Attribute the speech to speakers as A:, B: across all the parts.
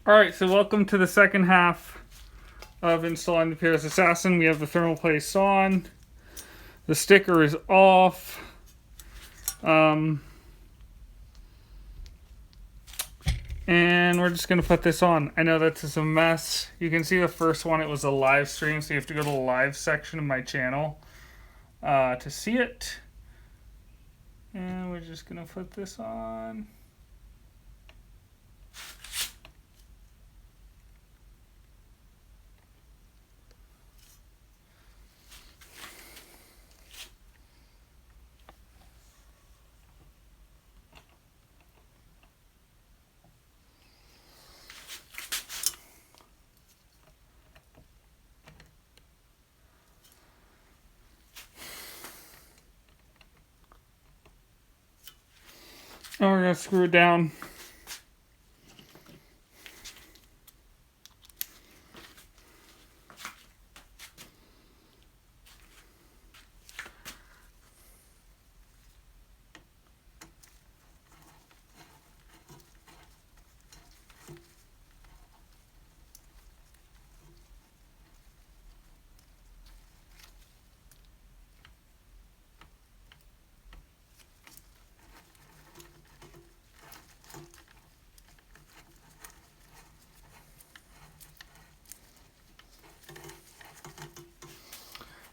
A: Alright, so welcome to the second half of installing the Peerless Assassin. We have the thermal paste on. The sticker is off. And we're just going to put this on. I know that's just a mess. You can see the first one, it was a live stream, so you have to go to the live section of my channel to see it. And we're just going to put this on. Oh, we're going to screw it down.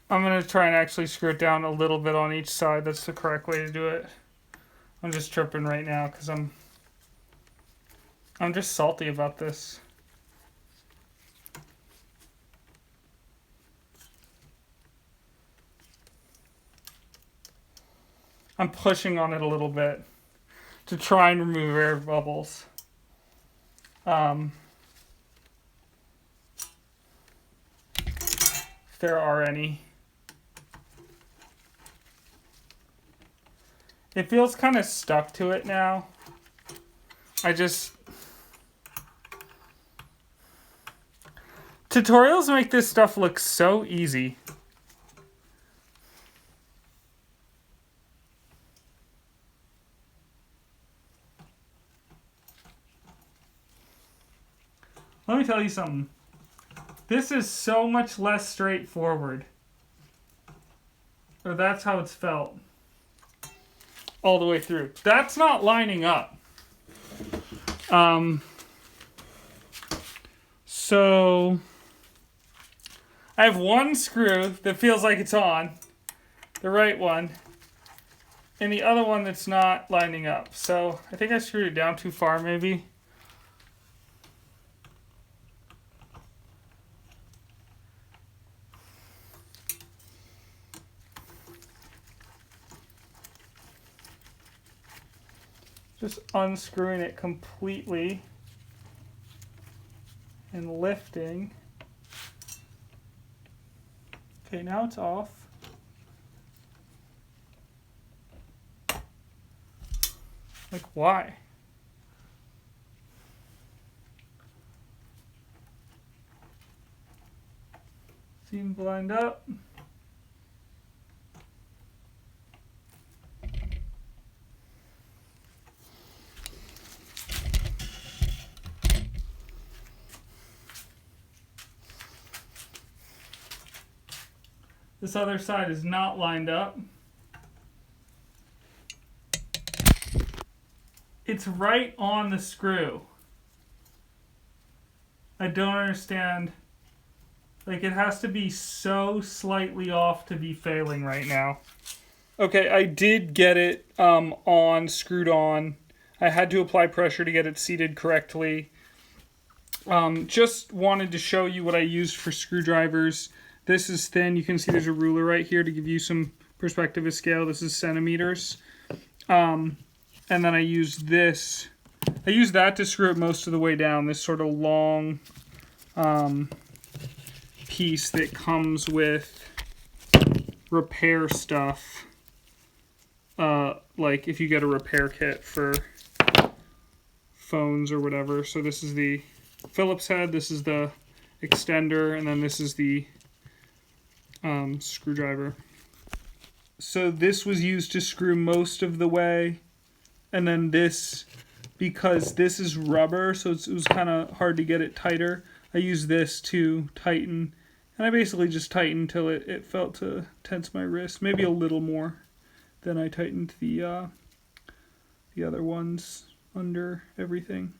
A: I'm going to try and actually screw it down a little bit on each side. That's the correct way to do it. I'm just tripping right now because I'm just salty about this. I'm pushing on it a little bit to try and remove air bubbles. If there are any. It feels kind of stuck to it now. Tutorials make this stuff look so easy. Let me tell you something. This is so much less straightforward. Or that's how it's felt. All the way through. That's not lining up. So I have one screw that feels like it's on, the right one, and the other one that's not lining up. So I think I screwed it down too far maybe. Just unscrewing it completely and lifting. Okay, now it's off. Like, why? Seam blind up. This other side is not lined up. It's right on the screw. I don't understand. Like, it has to be so slightly off to be failing right now. Okay, I did get it screwed on. I had to apply pressure to get it seated correctly. Just wanted to show you what I used for screwdrivers. This is thin. You can see there's a ruler right here to give you some perspective of scale. This is centimeters. And then I used this. I used that to screw it most of the way down. This sort of long piece that comes with repair stuff. Like if you get a repair kit for phones or whatever. So this is the Phillips head. This is the extender. And then this is the screwdriver. So this was used to screw most of the way, and then this because this is rubber, so it was kind of hard to get it tighter. I used this to tighten, and I basically just tightened until it felt to tense my wrist, maybe a little more than I tightened the other ones under everything.